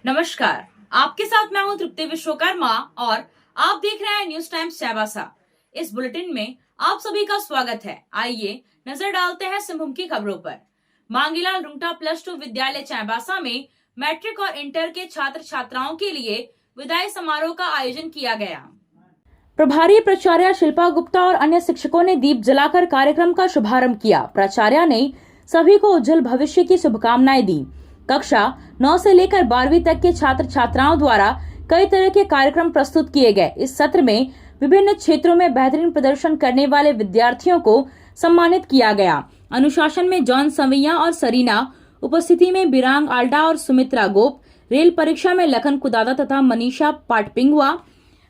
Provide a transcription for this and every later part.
नमस्कार, आपके साथ मैं हूं तृप्ति विश्वकर्मा और आप देख रहे हैं न्यूज टाइम्स चाईबासा। इस बुलेटिन में आप सभी का स्वागत है। आइए नजर डालते हैं सिंहभूम की खबरों पर। मांगीलाल रुंगटा +2 विद्यालय चाईबासा में मैट्रिक और इंटर के छात्र छात्राओं के लिए विदाई समारोह का आयोजन किया गया। प्रभारी प्राचार्य शिल्पा गुप्ता और अन्य शिक्षकों ने दीप जलाकर कार्यक्रम का शुभारंभ किया। प्राचार्य ने सभी को उज्जवल भविष्य की शुभकामनाएं दी। कक्षा 9 से लेकर 12वीं तक के छात्र छात्राओं द्वारा कई तरह के कार्यक्रम प्रस्तुत किए गए। इस सत्र में विभिन्न क्षेत्रों में बेहतरीन प्रदर्शन करने वाले विद्यार्थियों को सम्मानित किया गया। अनुशासन में जॉन सवैया और सरीना, उपस्थिति में बिरांग आल्डा और सुमित्रा गोप, रेल परीक्षा में लखन कुदादा तथा मनीषा पाटपिंगुआ,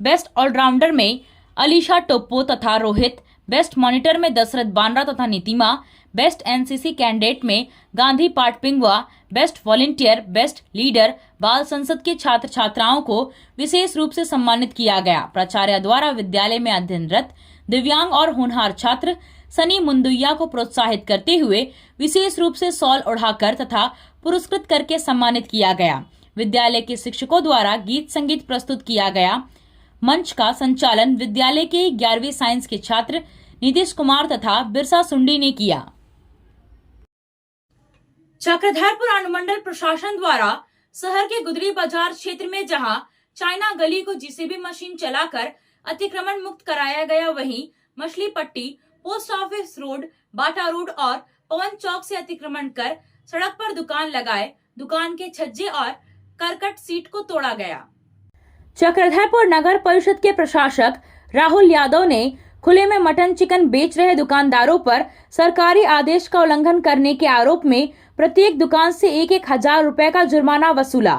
बेस्ट ऑलराउंडर में अलीशा टोप्पो तथा रोहित, बेस्ट मॉनिटर में दशरथ बानरा तथा नीतिमा, बेस्ट एनसीसी कैंडिडेट में गांधी पाटपिंगुआ, बेस्ट वॉलंटियर, बेस्ट लीडर बाल संसद के छात्र छात्राओं को विशेष रूप से सम्मानित किया गया। प्राचार्य द्वारा विद्यालय में अध्ययनरत दिव्यांग और होनहार छात्र सनी मुंदुइया को प्रोत्साहित करते हुए विशेष रूप से शॉल ओढ़ाकर तथा पुरस्कृत करके सम्मानित किया गया। विद्यालय के शिक्षकों द्वारा गीत संगीत प्रस्तुत किया गया। मंच का संचालन विद्यालय के 11वीं साइंस के छात्र नीतीश कुमार तथा बिरसा सुंडी ने किया। चक्रधरपुर अनुमंडल प्रशासन द्वारा शहर के गुदरी बाजार क्षेत्र में जहां चाइना गली को जेसीबी मशीन चलाकर अतिक्रमण मुक्त कराया गया, वहीं मछली पट्टी, पोस्ट ऑफिस रोड, बाटा रोड और पवन चौक से अतिक्रमण कर सड़क पर दुकान लगाए दुकान के छज्जे और करकट सीट को तोड़ा गया। चक्रधरपुर नगर परिषद के प्रशासक राहुल यादव ने खुले में मटन चिकन बेच रहे दुकानदारों पर सरकारी आदेश का उल्लंघन करने के आरोप में प्रत्येक दुकान से 1,000 रुपए का जुर्माना वसूला।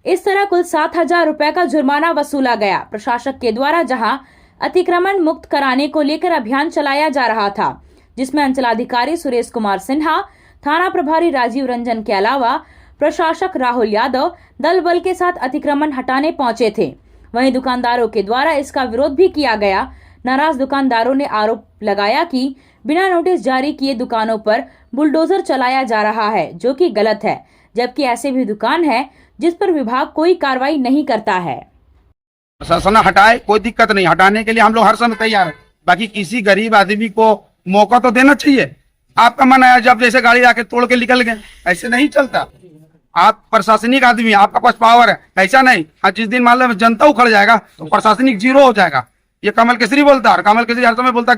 इस तरह कुल 7,000 रुपए का जुर्माना वसूला गया। प्रशासक के द्वारा जहां अतिक्रमण मुक्त कराने को लेकर अभियान चलाया जा रहा था, जिसमें अंचलाधिकारी सुरेश कुमार सिन्हा, थाना प्रभारी राजीव रंजन के अलावा प्रशासक राहुल यादव दल बल के साथ अतिक्रमण हटाने पहुंचे थे। वहीं दुकानदारों के द्वारा इसका विरोध भी किया गया। नाराज दुकानदारों ने आरोप लगाया कि बिना नोटिस जारी किए दुकानों पर बुलडोजर चलाया जा रहा है, जो कि गलत है, जबकि ऐसे भी दुकान है जिस पर विभाग कोई कार्रवाई नहीं करता है। प्रशासन हटाए, कोई दिक्कत नहीं, हटाने के लिए हम लोग हर समय तैयार है। बाकी किसी गरीब आदमी को मौका तो देना चाहिए। आपका मन आया जब जैसे गाड़ी आके तोड़ के निकल गए, ऐसे नहीं चलता। आप प्रशासनिक आदमी, आपका पास पावर है, ऐसा नहीं। आज जिस दिन मान लो जनता उखड़ जाएगा तो प्रशासनिक जीरो हो जाएगा। ये कमल केसरी बोलता है, कमल केसरी हर समय बोलता है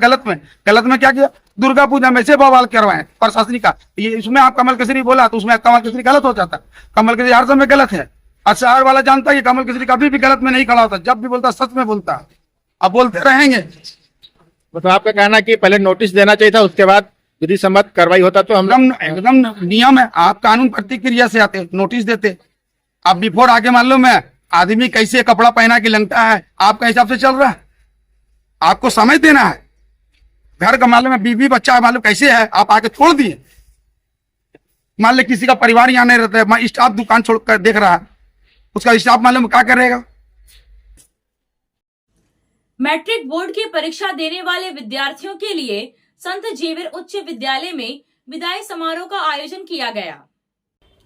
गलत में क्या किया, दुर्गा पूजा में से बवाल करवाए प्रशासनिक का, ये इसमें आप कमल केसरी बोला तो उसमें कमल केसरी गलत हो जाता। कमल केसरी हर समय गलत है और शहर वाला जानता है कि कमल केसरी कभी भी गलत में नहीं खड़ा होता, जब भी बोलता सच में बोलता। अब बोलते रहेंगे। तो आपका कहना कि पहले नोटिस देना चाहिए था, उसके बाद यदि सम्मत कार्रवाई होता तो हम एकदम नियम है। आप कानून प्रतिक्रिया से आते, नोटिस देते। अब बिफोर आगे मान लो मैं आदमी कैसे कपड़ा पहना के लगता है, आपका हिसाब से चल रहा है। आपको समय देना है। घर का मालूम है, बीवी बच्चा मालूम कैसे है, आप आके छोड़ दिए। मान ले किसी का परिवार यहाँ नहीं रहता है, स्टाफ दुकान छोड़ कर देख रहा है, उसका स्टाफ मालूम क्या करेगा। मैट्रिक बोर्ड की परीक्षा देने वाले विद्यार्थियों के लिए संत जेवियर उच्च विद्यालय में विदाई समारोह का आयोजन किया गया।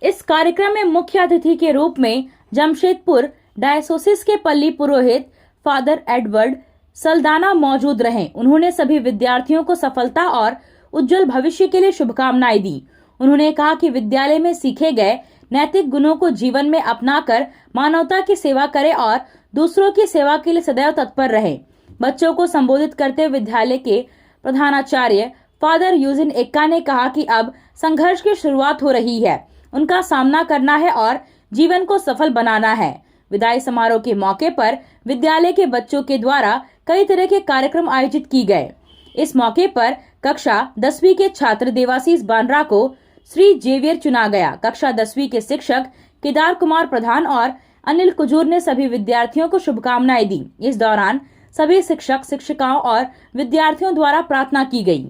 इस कार्यक्रम में मुख्य अतिथि के रूप में जमशेदपुर डायसोसिस के पल्ली पुरोहित फादर एडवर्ड सल्दाना मौजूद रहे। उन्होंने सभी विद्यार्थियों को सफलता और उज्जवल भविष्य के लिए शुभकामनाएं दी। उन्होंने कहा कि विद्यालय में सीखे गए नैतिक गुणों को जीवन में अपनाकर मानवता की सेवा करें और दूसरों की सेवा के लिए सदैव तत्पर रहे। बच्चों को संबोधित करते हुए विद्यालय के प्रधानाचार्य फादर यूजिन एक्का ने कहा कि अब संघर्ष की शुरुआत हो रही है, उनका सामना करना है और जीवन को सफल बनाना है। विदाई समारोह के मौके पर विद्यालय के बच्चों के द्वारा कई तरह के कार्यक्रम आयोजित किए गए। इस मौके पर कक्षा 10वीं के छात्र देवाशीष बानरा को श्री जेवियर चुना गया। कक्षा 10वीं के शिक्षक केदार कुमार प्रधान और अनिल कुजूर ने सभी विद्यार्थियों को शुभकामनाएं दी। इस दौरान सभी शिक्षक शिक्षिकाओं और विद्यार्थियों द्वारा प्रार्थना की गई।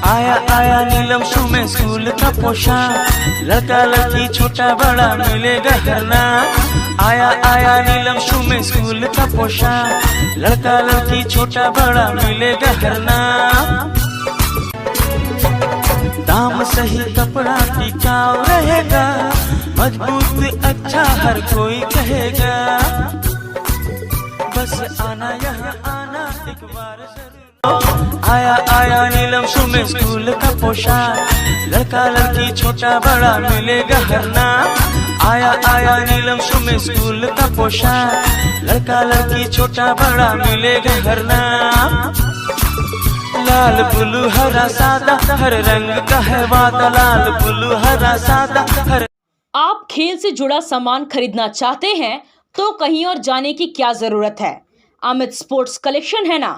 आया आया नीलम शू में स्कूल का पोशाक, लड़का लड़की छोटा बड़ा मिलेगा हरना। आया आया नीलम शू में स्कूल का पोशाक, लड़का लड़की छोटा बड़ा मिलेगा हरना। दाम से सही कपड़ा टिकाऊ रहेगा, मजबूत अच्छा हर कोई कहेगा। बस आना यहाँ आना एक बार जरूर। आया आया नीलम शू में स्कूल का पोशाक, लड़का लड़की छोटा बड़ा मिलेगा हर नाम। आया आया नीलम शू में स्कूल का पोशाक, लड़का लड़की छोटा बड़ा मिलेगा हर नाम। लाल ब्लू हरा सादा हर रंग का है वादा, लाल ब्लू हरा सादा हर। आप खेल से जुड़ा सामान खरीदना चाहते हैं तो कहीं और जाने की क्या जरूरत है। अमित स्पोर्ट्स कलेक्शन है ना।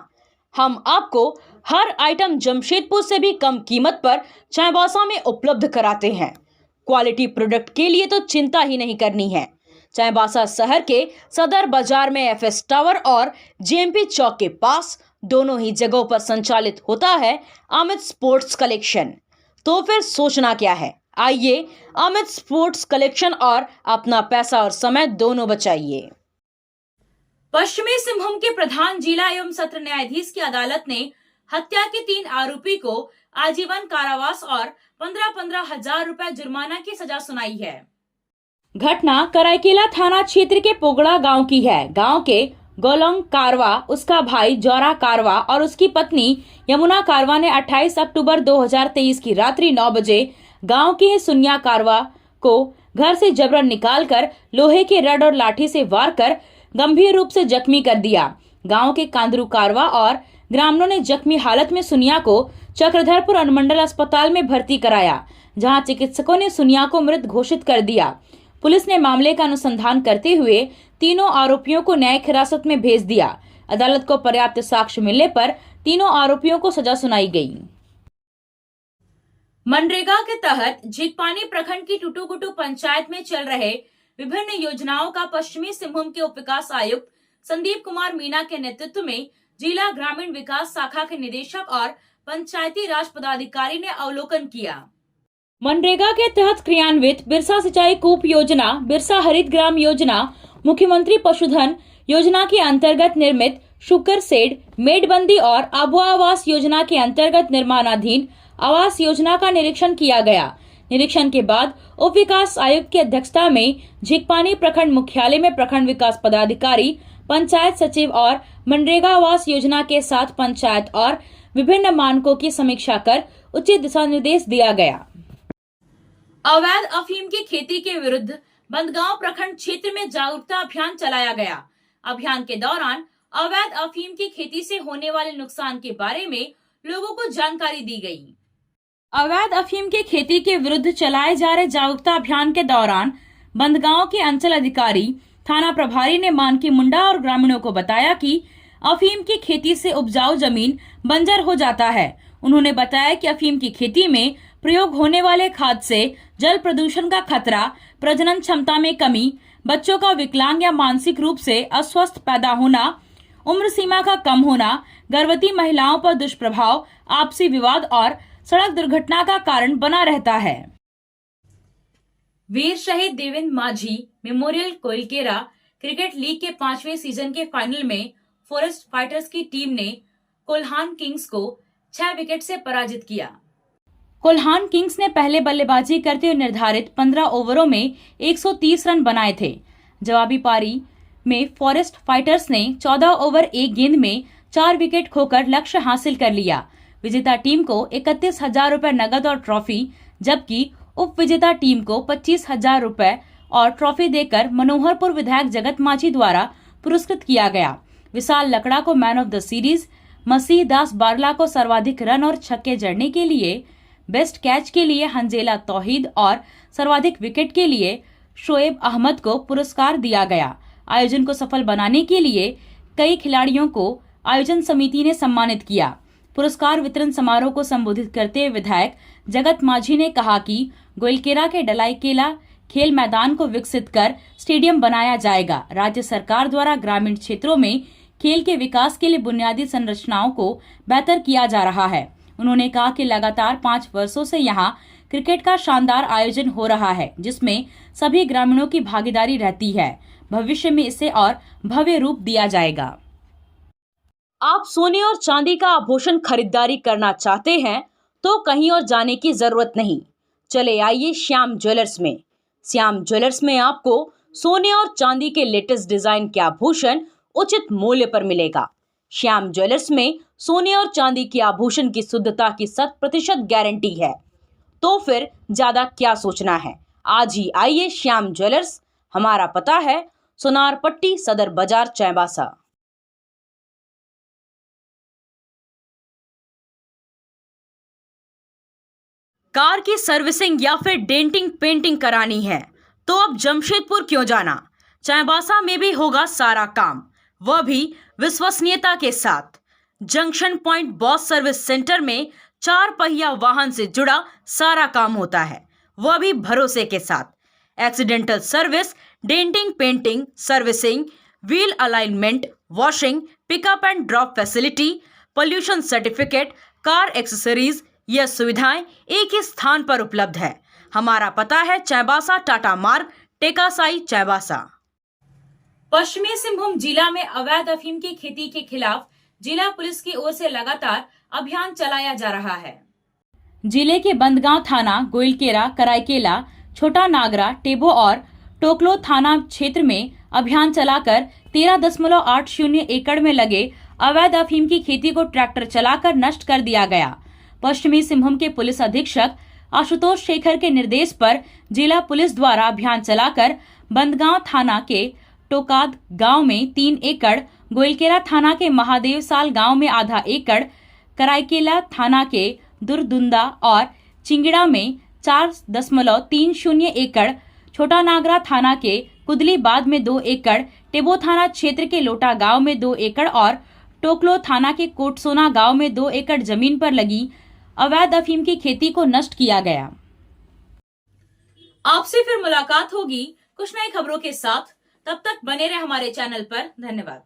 हम आपको हर आइटम जमशेदपुर से भी कम कीमत पर चाईबासा में उपलब्ध कराते हैं। क्वालिटी प्रोडक्ट के लिए तो चिंता ही नहीं करनी है। चाईबासा शहर के सदर बाजार में एफएस टावर और जेएमपी चौक के पास दोनों ही जगहों पर संचालित होता है अमित स्पोर्ट्स कलेक्शन। तो फिर सोचना क्या है, आइए अमित स्पोर्ट्स कलेक्शन और अपना पैसा और समय दोनों बचाइए। पश्चिमी सिंहभूम के प्रधान जिला एवं सत्र न्यायाधीश की अदालत ने हत्या के 3 आरोपी को आजीवन कारावास और 15-15 हजार रुपए जुर्माना की सजा सुनाई है। घटना कराईकेला थाना क्षेत्र के पोगड़ा गांव की है। गांव के गोलोंग कारवा, उसका भाई जौरा कारवा और उसकी पत्नी यमुना कारवा ने 28 अक्टूबर 2023 की रात्रि 9 बजे गांव की सुनिया कारवा को घर से जबरन निकालकर लोहे के रड और लाठी से वार कर गंभीर रूप से जख्मी कर दिया। गांव के कांदरू कारवा और ग्रामीणों ने जख्मी हालत में सुनिया को चक्रधरपुर अनुमंडल अस्पताल में भर्ती कराया, जहां चिकित्सकों ने सुनिया को मृत घोषित कर दिया। पुलिस ने मामले का अनुसंधान करते हुए तीनों आरोपियों को न्यायिक हिरासत में भेज दिया। अदालत को पर्याप्त साक्ष्य मिलने पर तीनों आरोपियों को सजा सुनाई गई। मनरेगा के तहत झिकपानी प्रखंड की टुटुगुटु पंचायत में चल रहे विभिन्न योजनाओं का पश्चिमी सिंहभूम के उप विकास आयुक्त संदीप कुमार मीणा के नेतृत्व में जिला ग्रामीण विकास शाखा के निदेशक और पंचायती राज पदाधिकारी ने अवलोकन किया। मनरेगा के तहत क्रियान्वित बिरसा सिंचाई कूप योजना, बिरसा हरित ग्राम योजना, मुख्यमंत्री पशुधन योजना के अंतर्गत निर्मित शुकर शेड, मेडबंदी और आबुआ आवास योजना के अंतर्गत निर्माणाधीन आवास योजना का निरीक्षण किया गया। निरीक्षण के बाद उप विकास आयुक्त की अध्यक्षता में झिकपानी प्रखंड मुख्यालय में प्रखंड विकास पदाधिकारी, पंचायत सचिव और मनरेगा आवास योजना के साथ पंचायत और विभिन्न मानकों की समीक्षा कर उचित दिशा निर्देश दिया गया। अवैध अफीम की खेती के विरुद्ध बंदगांव प्रखंड क्षेत्र में जागरूकता अभियान चलाया गया। अभियान के दौरान अवैध अफीम की खेती से होने वाले नुकसान के बारे में लोगों को जानकारी दी गई। अवैध अफीम की खेती के विरुद्ध चलाए जा रहे जागरूकता अभियान के दौरान बंदगांव के अंचल अधिकारी, थाना प्रभारी ने मानकी मुंडा और ग्रामीणों को बताया कि अफीम की खेती से उपजाऊ जमीन बंजर हो जाता है। उन्होंने बताया कि अफीम की खेती में प्रयोग होने वाले खाद से जल प्रदूषण का खतरा, प्रजनन क्षमता में कमी, बच्चों का विकलांग या मानसिक रूप से अस्वस्थ पैदा होना, उम्र सीमा का कम होना, गर्भवती महिलाओं पर दुष्प्रभाव, आपसी विवाद और सड़क दुर्घटना का कारण बना रहता है। वीर शहीद देवेंद्र माझी मेमोरियल कोइलकेरा क्रिकेट लीग के 5वें सीजन के फाइनल में फॉरेस्ट फाइटर्स की टीम ने कोल्हान किंग्स को 6 विकेट से पराजित किया। कोल्हान किंग्स ने पहले बल्लेबाजी करते हुए निर्धारित 15 ओवरों में 130 रन बनाए थे। जवाबी पारी में फॉरेस्ट फाइटर्स ने 14 ओवर 1 गेंद में 4 विकेट खोकर लक्ष्य हासिल कर लिया। विजेता टीम को 31,000 रुपए नगद और ट्रॉफी, जबकि उप विजेता टीम को 25,000 रुपए और ट्रॉफी देकर मनोहरपुर विधायक जगत माझी द्वारा पुरस्कृत किया गया। विशाल लकड़ा को मैन ऑफ द सीरीज, मसीह दास बारला को सर्वाधिक रन और छक्के जड़ने के लिए, बेस्ट कैच के लिए हंजेला तौहीद और सर्वाधिक विकेट के लिए शोएब अहमद को पुरस्कार दिया गया। आयोजन को सफल बनाने के लिए कई खिलाड़ियों को आयोजन समिति ने सम्मानित किया। पुरस्कार वितरण समारोह को संबोधित करते हुए विधायक जगत माझी ने कहा कि गोइलकेरा के डलाईकेला खेल मैदान को विकसित कर स्टेडियम बनाया जाएगा। राज्य सरकार द्वारा ग्रामीण क्षेत्रों में खेल के विकास के लिए बुनियादी संरचनाओं को बेहतर किया जा रहा है। उन्होंने कहा कि लगातार 5 वर्षों से यहां क्रिकेट का शानदार आयोजन हो रहा है, जिसमें सभी ग्रामीणों की भागीदारी रहती है। भविष्य में इसे और भव्य रूप दिया जाएगा। आप सोने और चांदी का आभूषण खरीदारी करना चाहते हैं तो कहीं और जाने की जरूरत नहीं। चले आइए श्याम ज्वेलर्स में। श्याम ज्वेलर्स में आपको सोने और चांदी के लेटेस्ट डिजाइन के आभूषण उचित मूल्य पर मिलेगा। श्याम ज्वेलर्स में सोने और चांदी के आभूषण की शुद्धता की 100% गारंटी है। तो फिर ज्यादा क्या सोचना है, आज ही आइए श्याम ज्वेलर्स। हमारा पता है सोनार पट्टी, सदर बाजार, चाईबासा। कार की सर्विसिंग या फिर डेंटिंग पेंटिंग करानी है तो अब जमशेदपुर क्यों जाना, चाईबासा में भी होगा सारा काम, वह भी विश्वसनीयता के साथ। Junction point boss service centre में 4 पहिया वाहन से जुड़ा सारा काम होता है, वह भी भरोसे के साथ। Accidental service, denting painting, servicing, wheel alignment, washing, pickup and drop facility, pollution certificate, car accessories, यह सुविधाएं एक ही स्थान पर उपलब्ध है। हमारा पता है चाईबासा टाटा मार्ग, टेकासाई, चाईबासा। पश्चिमी सिंहभूम जिला में अवैध अफीम की खेती के खिलाफ जिला पुलिस की ओर से लगातार अभियान चलाया जा रहा है। जिले के बंदगांव थाना, गोइलकेरा, कराईकेला, छोटा नागरा, टेबो और टोकलो थाना क्षेत्र में अभियान चलाकर 13.80 एकड़ में लगे अवैध अफीम की खेती को ट्रैक्टर चलाकर नष्ट कर दिया गया। पश्चिमी सिंहभूम के पुलिस अधीक्षक आशुतोष शेखर के निर्देश पर जिला पुलिस द्वारा अभियान चलाकर बंदगांव थाना के टोकाद गांव में 3 एकड़, गोइलकेरा थाना के महादेव साल गांव में आधा एकड़, कराईकेला थाना के दुरदुंदा और चिंगड़ा में 4.30 एकड़, छोटा नागरा थाना के कुदलीबाद में 2 एकड़, टेबो थाना क्षेत्र के लोटा गांव में 2 एकड़ और टोकलो थाना के कोटसोना गांव में 2 एकड़ जमीन पर लगी अवैध अफीम की खेती को नष्ट किया गया। आपसे फिर मुलाकात होगी कुछ नई खबरों के साथ, तब तक बने रहे हमारे चैनल पर। धन्यवाद।